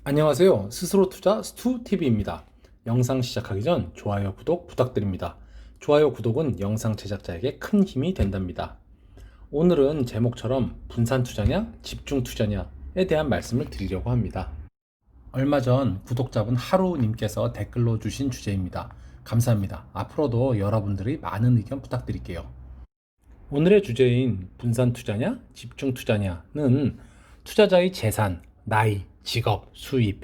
안녕하세요. 스스로 투자 스투TV입니다. 영상 시작하기 전 좋아요, 구독 부탁드립니다. 좋아요, 구독은 영상 제작자에게 큰 힘이 된답니다. 오늘은 제목처럼 분산 투자냐, 집중 투자냐에 대한 말씀을 드리려고 합니다. 얼마 전 구독자분 하루님께서 댓글로 주신 주제입니다. 감사합니다. 앞으로도 여러분들이 많은 의견 부탁드릴게요. 오늘의 주제인 분산 투자냐, 집중 투자냐는 투자자의 재산, 나이, 직업, 수입,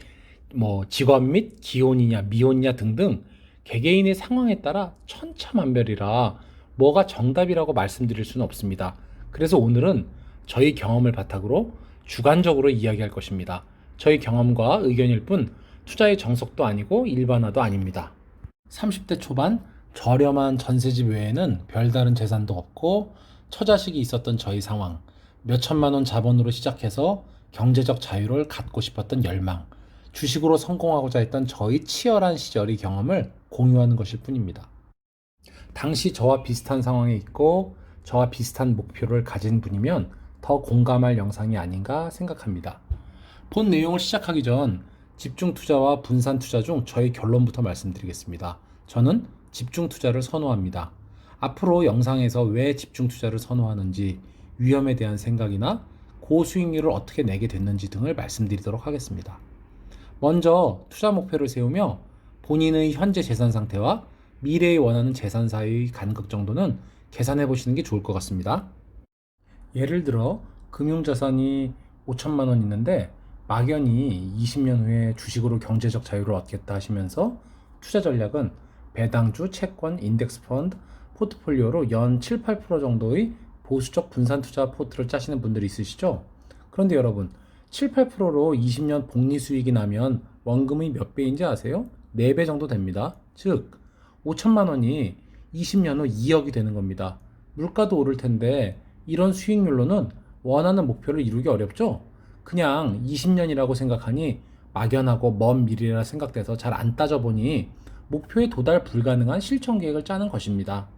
직업 및 기혼이냐, 미혼이냐 등등 개개인의 상황에 따라 천차만별이라 뭐가 정답이라고 말씀드릴 수는 없습니다. 그래서 오늘은 저희 경험을 바탕으로 주관적으로 이야기할 것입니다. 저희 경험과 의견일 뿐 투자의 정석도 아니고 일반화도 아닙니다. 30대 초반 저렴한 전세집 외에는 별다른 재산도 없고 처자식이 있었던 저희 상황, 몇천만 원 자본으로 시작해서 경제적 자유를 갖고 싶었던 열망, 주식으로 성공하고자 했던 저희 치열한 시절의 경험을 공유하는 것일 뿐입니다. 당시 저와 비슷한 상황에 있고 저와 비슷한 목표를 가진 분이면 더 공감할 영상이 아닌가 생각합니다. 본 내용을 시작하기 전 집중 투자와 분산 투자 중 저의 결론부터 말씀드리겠습니다. 저는 집중 투자를 선호합니다. 앞으로 영상에서 왜 집중 투자를 선호하는지, 위험에 대한 생각이나 고수익률을 어떻게 내게 됐는지 등을 말씀드리도록 하겠습니다. 먼저 투자 목표를 세우며 본인의 현재 재산 상태와 미래에 원하는 재산 사이의 간극 정도는 계산해 보시는 게 좋을 것 같습니다. 예를 들어 금융자산이 5천만 원 있는데 막연히 20년 후에 주식으로 경제적 자유를 얻겠다 하시면서 투자 전략은 배당주, 채권, 인덱스 펀드, 포트폴리오로 연 7, 8% 정도의 보수적 분산 투자 포트를 짜시는 분들이 있으시죠? 그런데 여러분, 7, 8%로 20년 복리 수익이 나면 원금이 몇 배인지 아세요? 4배 정도 됩니다. 즉, 5천만 원이 20년 후 2억이 되는 겁니다. 물가도 오를 텐데 이런 수익률로는 원하는 목표를 이루기 어렵죠? 그냥 20년이라고 생각하니 막연하고 먼 미래라 생각돼서 잘 안 따져보니 목표에 도달 불가능한 실천 계획을 짜는 것입니다.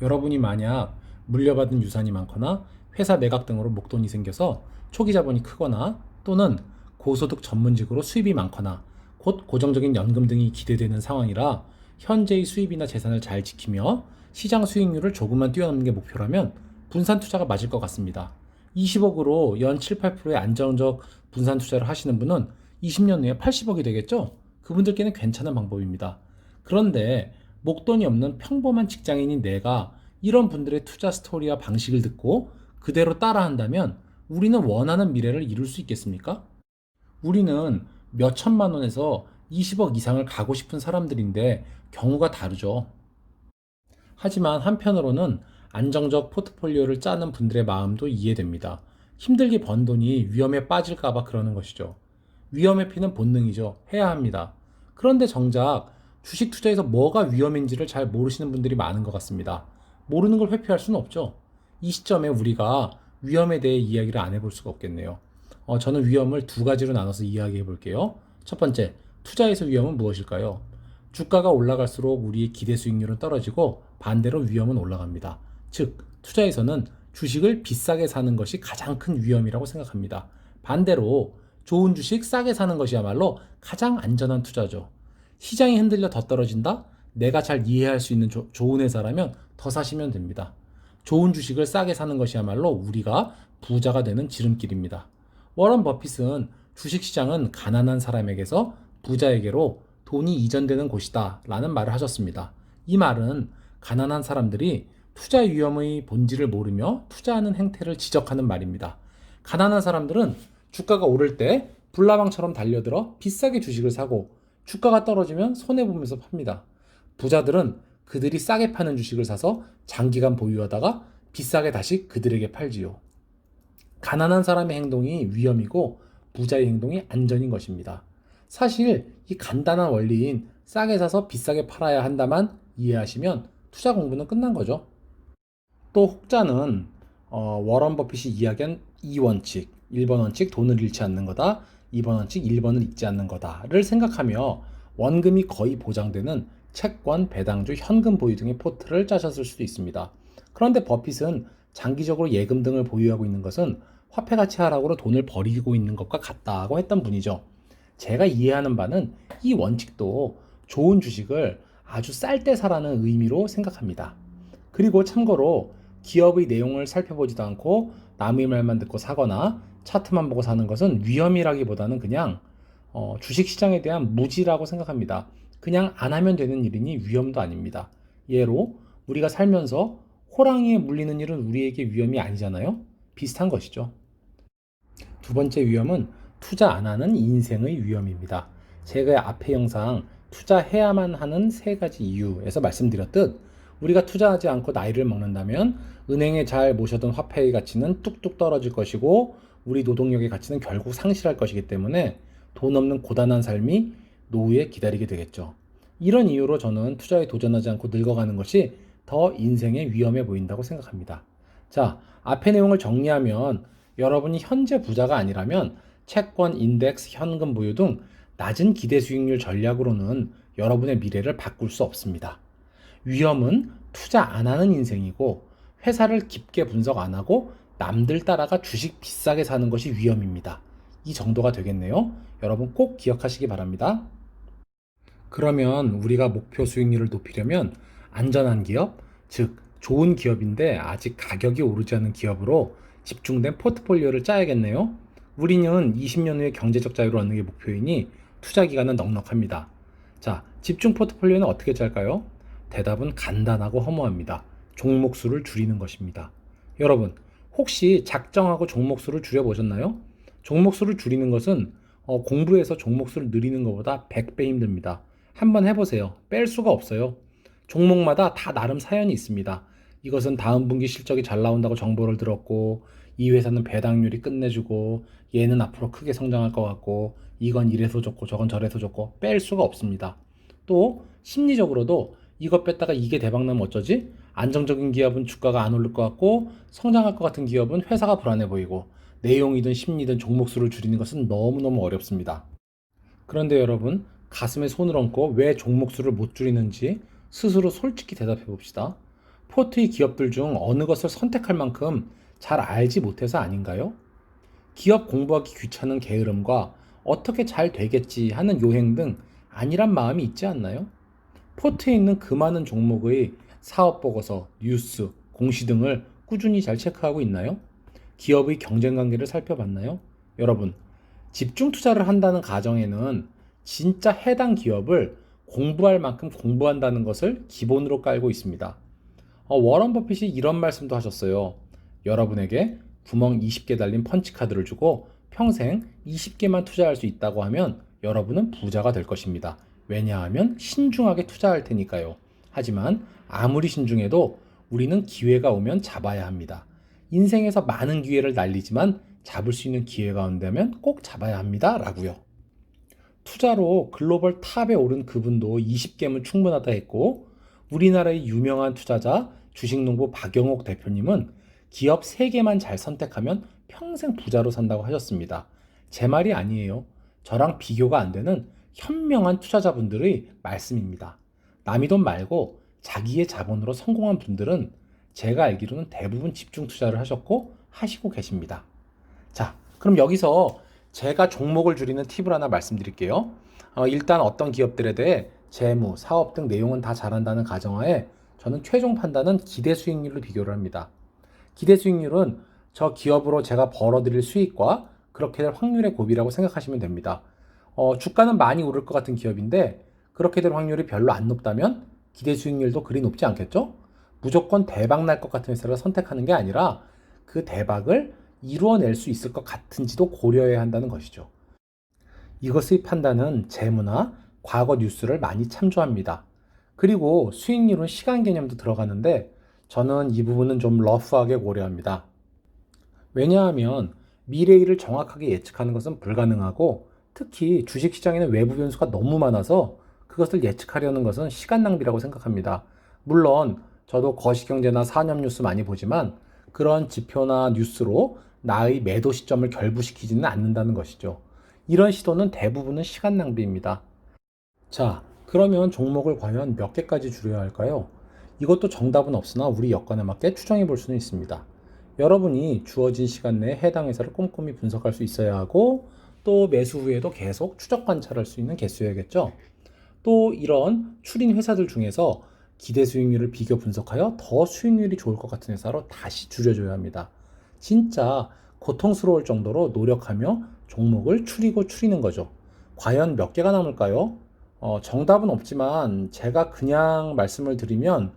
여러분이 만약 물려받은 유산이 많거나 회사 매각 등으로 목돈이 생겨서 초기 자본이 크거나 또는 고소득 전문직으로 수입이 많거나 곧 고정적인 연금 등이 기대되는 상황이라 현재의 수입이나 재산을 잘 지키며 시장 수익률을 조금만 뛰어넘는 게 목표라면 분산 투자가 맞을 것 같습니다. 20억으로 연 7, 8%의 안정적 분산 투자를 하시는 분은 20년 후에 80억이 되겠죠? 그분들께는 괜찮은 방법입니다. 그런데 목돈이 없는 평범한 직장인인 내가 이런 분들의 투자 스토리와 방식을 듣고 그대로 따라한다면 우리는 원하는 미래를 이룰 수 있겠습니까? 우리는 몇 천만 원에서 20억 이상을 가고 싶은 사람들인데 경우가 다르죠. 하지만 한편으로는 안정적 포트폴리오를 짜는 분들의 마음도 이해됩니다. 힘들게 번 돈이 위험에 빠질까봐 그러는 것이죠. 위험에 피는 본능이죠. 해야 합니다. 그런데 정작 주식 투자에서 뭐가 위험인지를 잘 모르시는 분들이 많은 것 같습니다. 모르는 걸 회피할 수는 없죠. 이 시점에 우리가 위험에 대해 이야기를 안 해볼 수가 없겠네요. 저는 위험을 두 가지로 나눠서 이야기해 볼게요. 첫 번째, 투자에서 위험은 무엇일까요? 주가가 올라갈수록 우리의 기대 수익률은 떨어지고 반대로 위험은 올라갑니다. 즉, 투자에서는 주식을 비싸게 사는 것이 가장 큰 위험이라고 생각합니다. 반대로 좋은 주식 싸게 사는 것이야말로 가장 안전한 투자죠. 시장이 흔들려 더 떨어진다? 내가 잘 이해할 수 있는 좋은 회사라면 더 사시면 됩니다. 좋은 주식을 싸게 사는 것이야말로 우리가 부자가 되는 지름길입니다. 워런 버핏은 주식시장은 가난한 사람에게서 부자에게로 돈이 이전되는 곳이다 라는 말을 하셨습니다. 이 말은 가난한 사람들이 투자 위험의 본질을 모르며 투자하는 행태를 지적하는 말입니다. 가난한 사람들은 주가가 오를 때 불나방처럼 달려들어 비싸게 주식을 사고 주가가 떨어지면 손해보면서 팝니다. 부자들은 그들이 싸게 파는 주식을 사서 장기간 보유하다가 비싸게 다시 그들에게 팔지요. 가난한 사람의 행동이 위험이고 부자의 행동이 안전인 것입니다. 사실 이 간단한 원리인 싸게 사서 비싸게 팔아야 한다만 이해하시면 투자 공부는 끝난 거죠. 또 혹자는 워런 버핏이 이야기한 2원칙, 1번 원칙 돈을 잃지 않는 거다, 2번 원칙 1번을 잊지 않는 거다를 생각하며 원금이 거의 보장되는 채권, 배당주, 현금 보유 등의 포트를 짜셨을 수도 있습니다. 그런데 버핏은 장기적으로 예금 등을 보유하고 있는 것은 화폐 가치 하락으로 돈을 버리고 있는 것과 같다고 했던 분이죠. 제가 이해하는 바는 이 원칙도 좋은 주식을 아주 쌀 때 사라는 의미로 생각합니다. 그리고 참고로 기업의 내용을 살펴보지도 않고 남의 말만 듣고 사거나 차트만 보고 사는 것은 위험이라기보다는 그냥 주식시장에 대한 무지라고 생각합니다. 그냥 안 하면 되는 일이니 위험도 아닙니다. 예로 우리가 살면서 호랑이에 물리는 일은 우리에게 위험이 아니잖아요. 비슷한 것이죠. 두 번째 위험은 투자 안 하는 인생의 위험입니다. 제가 앞의 영상 투자해야만 하는 세 가지 이유에서 말씀드렸듯 우리가 투자하지 않고 나이를 먹는다면 은행에 잘 모셔둔 화폐의 가치는 뚝뚝 떨어질 것이고 우리 노동력의 가치는 결국 상실할 것이기 때문에 돈 없는 고단한 삶이 노후에 기다리게 되겠죠. 이런 이유로 저는 투자에 도전하지 않고 늙어가는 것이 더 인생에 위험해 보인다고 생각합니다. 자, 앞의 내용을 정리하면 여러분이 현재 부자가 아니라면 채권, 인덱스, 현금 보유 등 낮은 기대 수익률 전략으로는 여러분의 미래를 바꿀 수 없습니다. 위험은 투자 안 하는 인생이고 회사를 깊게 분석 안 하고 남들 따라가 주식 비싸게 사는 것이 위험입니다. 이 정도가 되겠네요. 여러분 꼭 기억하시기 바랍니다. 그러면 우리가 목표 수익률을 높이려면 안전한 기업, 즉 좋은 기업인데 아직 가격이 오르지 않은 기업으로 집중된 포트폴리오를 짜야겠네요. 우리는 20년 후에 경제적 자유를 얻는 게 목표이니 투자 기간은 넉넉합니다. 자, 집중 포트폴리오는 어떻게 짤까요? 대답은 간단하고 허무합니다. 종목 수를 줄이는 것입니다. 여러분, 혹시 작정하고 종목 수를 줄여보셨나요? 종목 수를 줄이는 것은 공부해서 종목 수를 늘리는 것보다 100배 힘듭니다. 한번 해보세요. 뺄 수가 없어요. 종목마다 다 나름 사연이 있습니다. 이것은 다음 분기 실적이 잘 나온다고 정보를 들었고, 이 회사는 배당률이 끝내주고, 얘는 앞으로 크게 성장할 것 같고, 이건 이래서 좋고 저건 저래서 좋고 뺄 수가 없습니다. 또 심리적으로도 이것 뺐다가 이게 대박나면 어쩌지? 안정적인 기업은 주가가 안 오를 것 같고 성장할 것 같은 기업은 회사가 불안해 보이고 내용이든 심리든 종목 수를 줄이는 것은 너무너무 어렵습니다. 그런데 여러분, 가슴에 손을 얹고 왜 종목 수를 못 줄이는지 스스로 솔직히 대답해 봅시다. 포트의 기업들 중 어느 것을 선택할 만큼 잘 알지 못해서 아닌가요? 기업 공부하기 귀찮은 게으름과 어떻게 잘 되겠지 하는 요행 등 아니란 마음이 있지 않나요? 포트에 있는 그 많은 종목의 사업 보고서, 뉴스, 공시 등을 꾸준히 잘 체크하고 있나요? 기업의 경쟁 관계를 살펴봤나요? 여러분, 집중 투자를 한다는 가정에는 진짜 해당 기업을 공부할 만큼 공부한다는 것을 기본으로 깔고 있습니다. 워런 버핏이 이런 말씀도 하셨어요. 여러분에게 구멍 20개 달린 펀치카드를 주고 평생 20개만 투자할 수 있다고 하면 여러분은 부자가 될 것입니다. 왜냐하면 신중하게 투자할 테니까요. 하지만 아무리 신중해도 우리는 기회가 오면 잡아야 합니다. 인생에서 많은 기회를 날리지만 잡을 수 있는 기회가 온다면 꼭 잡아야 합니다. 라고요. 투자로 글로벌 탑에 오른 그분도 20개면 충분하다 했고 우리나라의 유명한 투자자 주식농부 박영옥 대표님은 기업 3개만 잘 선택하면 평생 부자로 산다고 하셨습니다. 제 말이 아니에요. 저랑 비교가 안 되는 현명한 투자자분들의 말씀입니다. 남의 돈 말고 자기의 자본으로 성공한 분들은 제가 알기로는 대부분 집중 투자를 하셨고 하시고 계십니다. 자, 그럼 여기서 제가 종목을 줄이는 팁을 하나 말씀드릴게요. 일단 어떤 기업들에 대해 재무, 사업 등 내용은 다 잘한다는 가정하에 저는 최종 판단은 기대 수익률로 비교를 합니다. 기대 수익률은 저 기업으로 제가 벌어들일 수익과 그렇게 될 확률의 곱이라고 생각하시면 됩니다. 주가는 많이 오를 것 같은 기업인데 그렇게 될 확률이 별로 안 높다면 기대 수익률도 그리 높지 않겠죠? 무조건 대박 날 것 같은 회사를 선택하는 게 아니라 그 대박을 이루어낼 수 있을 것 같은지도 고려해야 한다는 것이죠. 이것의 판단은 재무나 과거 뉴스를 많이 참조합니다. 그리고 수익률은 시간 개념도 들어가는데 저는 이 부분은 좀 러프하게 고려합니다. 왜냐하면 미래일을 정확하게 예측하는 것은 불가능하고 특히 주식시장에는 외부 변수가 너무 많아서 그것을 예측하려는 것은 시간 낭비라고 생각합니다. 물론 저도 거시경제나 산업뉴스 많이 보지만 그런 지표나 뉴스로 나의 매도 시점을 결부시키지는 않는다는 것이죠. 이런 시도는 대부분은 시간 낭비입니다. 자, 그러면 종목을 과연 몇 개까지 줄여야 할까요? 이것도 정답은 없으나 우리 여건에 맞게 추정해 볼 수는 있습니다. 여러분이 주어진 시간 내에 해당 회사를 꼼꼼히 분석할 수 있어야 하고 또 매수 후에도 계속 추적 관찰할 수 있는 개수여야겠죠. 또 이런 추린 회사들 중에서 기대 수익률을 비교 분석하여 더 수익률이 좋을 것 같은 회사로 다시 줄여줘야 합니다. 진짜 고통스러울 정도로 노력하며 종목을 추리는 거죠. 과연 몇 개가 남을까요? 정답은 없지만 제가 그냥 말씀을 드리면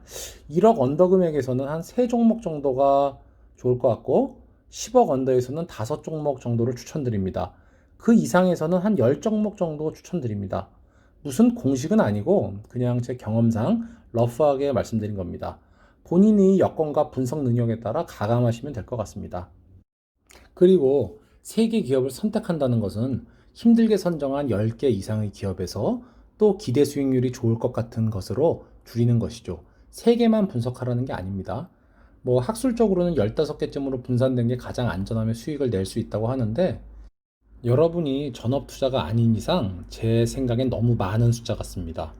1억 언더 금액에서는 한 3종목 정도가 좋을 것 같고 10억 언더에서는 5종목 정도를 추천드립니다. 그 이상에서는 한 10종목 정도 추천드립니다. 무슨 공식은 아니고 그냥 제 경험상 러프하게 말씀드린 겁니다. 본인이 여건과 분석 능력에 따라 가감하시면 될 것 같습니다. 그리고 3개 기업을 선택한다는 것은 힘들게 선정한 10개 이상의 기업에서 또 기대 수익률이 좋을 것 같은 것으로 줄이는 것이죠. 3개만 분석하라는 게 아닙니다. 뭐 학술적으로는 15개쯤으로 분산된 게 가장 안전하며 수익을 낼 수 있다고 하는데 여러분이 전업 투자가 아닌 이상 제 생각엔 너무 많은 숫자 같습니다.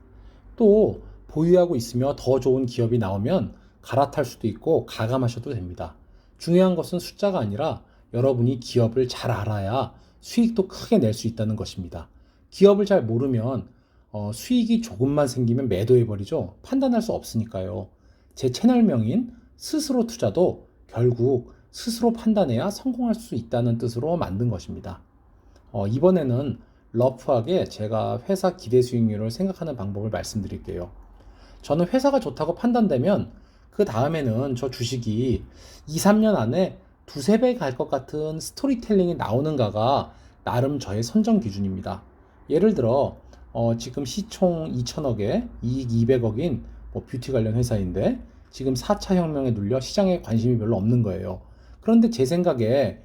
또 보유하고 있으며 더 좋은 기업이 나오면 갈아탈 수도 있고 가감하셔도 됩니다. 중요한 것은 숫자가 아니라 여러분이 기업을 잘 알아야 수익도 크게 낼 수 있다는 것입니다. 기업을 잘 모르면 수익이 조금만 생기면 매도해버리죠. 판단할 수 없으니까요. 제 채널명인 스스로 투자도 결국 스스로 판단해야 성공할 수 있다는 뜻으로 만든 것입니다. 이번에는 러프하게 제가 회사 기대 수익률을 생각하는 방법을 말씀드릴게요. 저는 회사가 좋다고 판단되면 그 다음에는 저 주식이 2, 3년 안에 두세 배 갈 것 같은 스토리텔링이 나오는가가 나름 저의 선정 기준입니다. 예를 들어 지금 시총 2천억에 이익 200억인 뭐 뷰티 관련 회사인데 지금 4차 혁명에 눌려 시장에 관심이 별로 없는 거예요. 그런데 제 생각에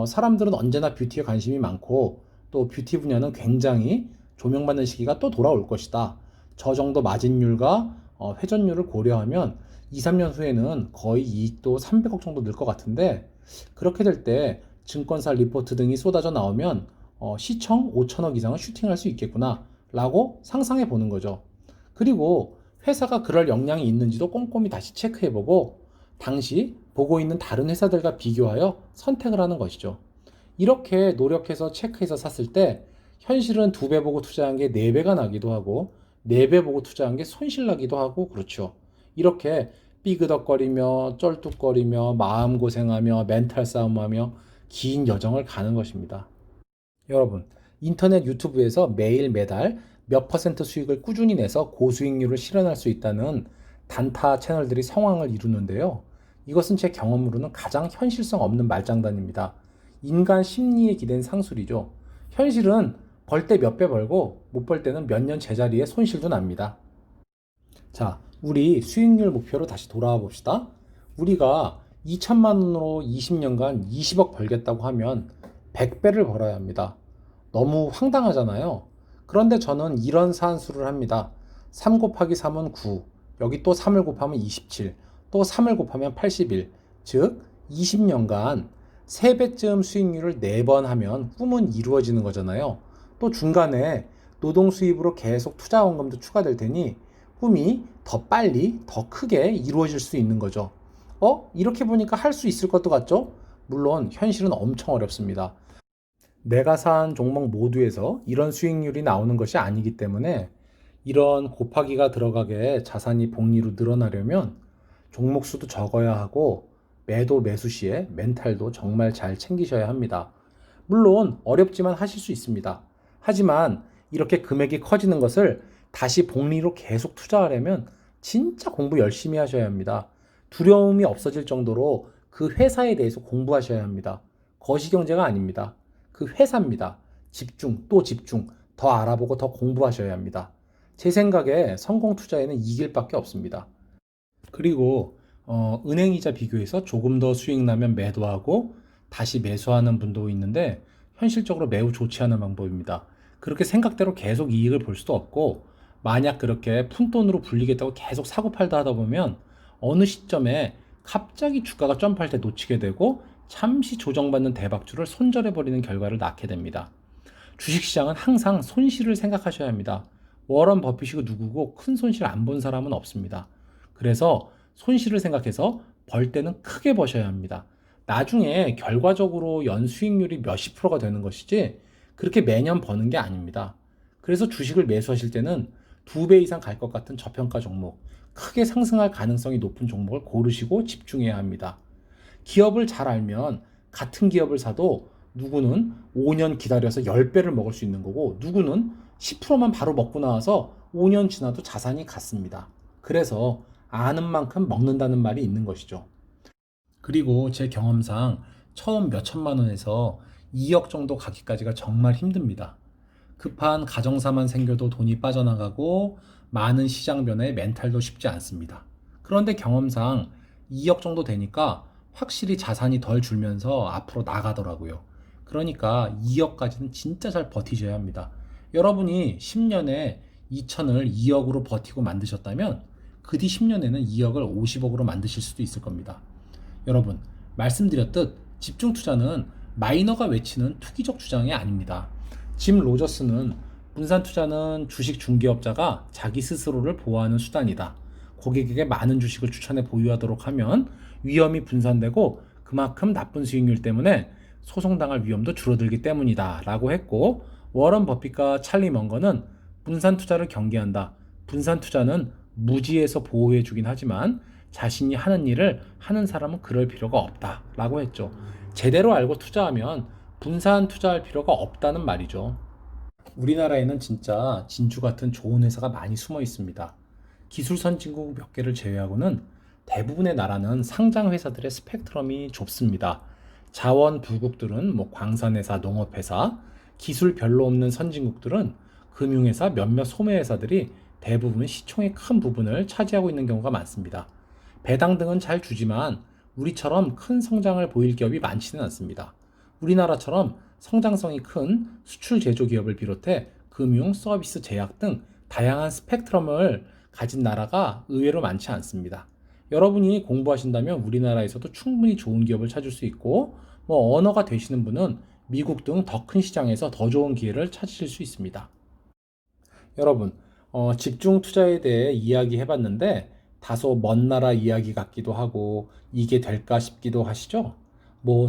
사람들은 언제나 뷰티에 관심이 많고 또 뷰티 분야는 굉장히 조명받는 시기가 또 돌아올 것이다. 저 정도 마진율과 회전율을 고려하면 2, 3년 후에는 거의 이익도 300억 정도 늘 것 같은데 그렇게 될 때 증권사 리포트 등이 쏟아져 나오면 시총 5천억 이상은 슈팅할 수 있겠구나 라고 상상해 보는 거죠. 그리고 회사가 그럴 역량이 있는지도 꼼꼼히 다시 체크해보고 당시 보고 있는 다른 회사들과 비교하여 선택을 하는 것이죠. 이렇게 노력해서 체크해서 샀을 때 현실은 2배 보고 투자한 게 4배가 나기도 하고 4배 보고 투자한 게 손실 나기도 하고 그렇죠. 이렇게 삐그덕거리며 쩔뚝거리며 마음고생하며 멘탈 싸움하며 긴 여정을 가는 것입니다. 여러분, 인터넷 유튜브에서 매일 매달 몇 퍼센트 수익을 꾸준히 내서 고수익률을 실현할 수 있다는 단타 채널들이 성황을 이루는데요. 이것은 제 경험으로는 가장 현실성 없는 말장난입니다. 인간 심리에 기댄 상술이죠. 현실은 벌 때 몇 배 벌고 못 벌 때는 몇 년 제자리에 손실도 납니다. 자, 우리 수익률 목표로 다시 돌아와 봅시다. 우리가 2천만 원으로 20년간 20억 벌겠다고 하면 100배를 벌어야 합니다. 너무 황당하잖아요. 그런데 저는 이런 산수를 합니다. 3 곱하기 3은 9, 여기 또 3을 곱하면 27, 또 3을 곱하면 81, 즉 20년간 3배쯤 수익률을 4번 하면 꿈은 이루어지는 거잖아요. 또 중간에 노동 수입으로 계속 투자 원금도 추가될 테니 꿈이 더 빨리, 더 크게 이루어질 수 있는 거죠. 이렇게 보니까 할 수 있을 것도 같죠? 물론 현실은 엄청 어렵습니다. 내가 산 종목 모두에서 이런 수익률이 나오는 것이 아니기 때문에 이런 곱하기가 들어가게 자산이 복리로 늘어나려면 종목 수도 적어야 하고 매도 매수 시에 멘탈도 정말 잘 챙기셔야 합니다. 물론 어렵지만 하실 수 있습니다. 하지만 이렇게 금액이 커지는 것을 다시 복리로 계속 투자하려면 진짜 공부 열심히 하셔야 합니다. 두려움이 없어질 정도로 그 회사에 대해서 공부하셔야 합니다. 거시경제가 아닙니다. 그 회사입니다. 집중 또 집중, 더 알아보고 더 공부하셔야 합니다. 제 생각에 성공 투자에는 이 길밖에 없습니다. 그리고 은행이자 비교해서 조금 더 수익 나면 매도하고 다시 매수하는 분도 있는데 현실적으로 매우 좋지 않은 방법입니다. 그렇게 생각대로 계속 이익을 볼 수도 없고 만약 그렇게 푼돈으로 불리겠다고 계속 사고 팔다 하다 보면 어느 시점에 갑자기 주가가 점프할 때 놓치게 되고 잠시 조정받는 대박주를 손절해버리는 결과를 낳게 됩니다. 주식시장은 항상 손실을 생각하셔야 합니다. 워런 버핏이고 누구고 큰 손실 안 본 사람은 없습니다. 그래서 손실을 생각해서 벌 때는 크게 버셔야 합니다. 나중에 결과적으로 연 수익률이 몇십 프로가 되는 것이지 그렇게 매년 버는 게 아닙니다. 그래서 주식을 매수하실 때는 2배 이상 갈 것 같은 저평가 종목, 크게 상승할 가능성이 높은 종목을 고르시고 집중해야 합니다. 기업을 잘 알면 같은 기업을 사도 누구는 5년 기다려서 10배를 먹을 수 있는 거고, 누구는 10%만 바로 먹고 나와서 5년 지나도 자산이 같습니다. 그래서 아는 만큼 먹는다는 말이 있는 것이죠. 그리고 제 경험상 처음 몇 천만 원에서 2억 정도 가기까지가 정말 힘듭니다. 급한 가정사만 생겨도 돈이 빠져나가고, 많은 시장 변화에 멘탈도 쉽지 않습니다. 그런데 경험상 2억 정도 되니까 확실히 자산이 덜 줄면서 앞으로 나가더라고요. 그러니까 2억까지는 진짜 잘 버티셔야 합니다. 여러분이 10년에 2천을 2억으로 버티고 만드셨다면 그 뒤 10년에는 2억을 50억으로 만드실 수도 있을 겁니다. 여러분, 말씀드렸듯 집중 투자는 마이너가 외치는 투기적 주장이 아닙니다. 짐 로저스는 분산 투자는 주식 중개업자가 자기 스스로를 보호하는 수단이다. 고객에게 많은 주식을 추천해 보유하도록 하면 위험이 분산되고 그만큼 나쁜 수익률 때문에 소송당할 위험도 줄어들기 때문이다 라고 했고, 워런 버핏과 찰리 먼거는 분산 투자를 경계한다. 분산 투자는 무지에서 보호해 주긴 하지만 자신이 하는 일을 하는 사람은 그럴 필요가 없다 라고 했죠. 제대로 알고 투자하면 분산 투자할 필요가 없다는 말이죠. 우리나라에는 진짜 진주 같은 좋은 회사가 많이 숨어 있습니다. 기술 선진국 몇 개를 제외하고는 대부분의 나라는 상장 회사들의 스펙트럼이 좁습니다. 자원 부국들은 광산회사, 농업회사, 기술 별로 없는 선진국들은 금융회사, 몇몇 소매회사들이 대부분 시총의 큰 부분을 차지하고 있는 경우가 많습니다. 배당 등은 잘 주지만 우리처럼 큰 성장을 보일 기업이 많지는 않습니다. 우리나라처럼 성장성이 큰 수출 제조 기업을 비롯해 금융, 서비스, 제약 등 다양한 스펙트럼을 가진 나라가 의외로 많지 않습니다. 여러분이 공부하신다면 우리나라에서도 충분히 좋은 기업을 찾을 수 있고, 언어가 되시는 분은 미국 등 더 큰 시장에서 더 좋은 기회를 찾으실 수 있습니다. 여러분, 집중 투자에 대해 이야기해 봤는데 다소 먼 나라 이야기 같기도 하고 이게 될까 싶기도 하시죠?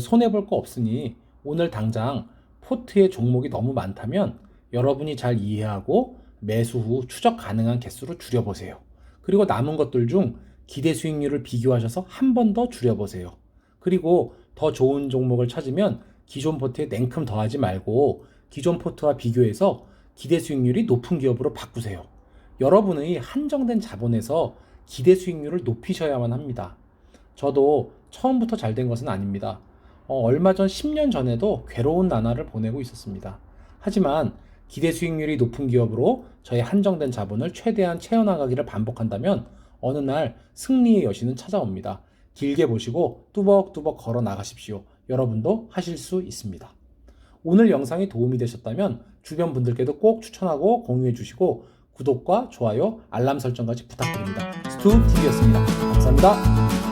손해볼 거 없으니 오늘 당장 포트의 종목이 너무 많다면 여러분이 잘 이해하고 매수 후 추적 가능한 개수로 줄여보세요. 그리고 남은 것들 중 기대 수익률을 비교하셔서 한 번 더 줄여보세요. 그리고 더 좋은 종목을 찾으면 기존 포트에 냉큼 더하지 말고 기존 포트와 비교해서 기대 수익률이 높은 기업으로 바꾸세요. 여러분의 한정된 자본에서 기대 수익률을 높이셔야만 합니다. 저도 처음부터 잘 된 것은 아닙니다. 얼마 전 10년 전에도 괴로운 나날을 보내고 있었습니다. 하지만 기대 수익률이 높은 기업으로 저의 한정된 자본을 최대한 채워나가기를 반복한다면 어느 날 승리의 여신은 찾아옵니다. 길게 보시고 뚜벅뚜벅 걸어 나가십시오. 여러분도 하실 수 있습니다. 오늘 영상이 도움이 되셨다면 주변 분들께도 꼭 추천하고 공유해 주시고 구독과 좋아요, 알람 설정까지 부탁드립니다. 스투TV였습니다. 감사합니다.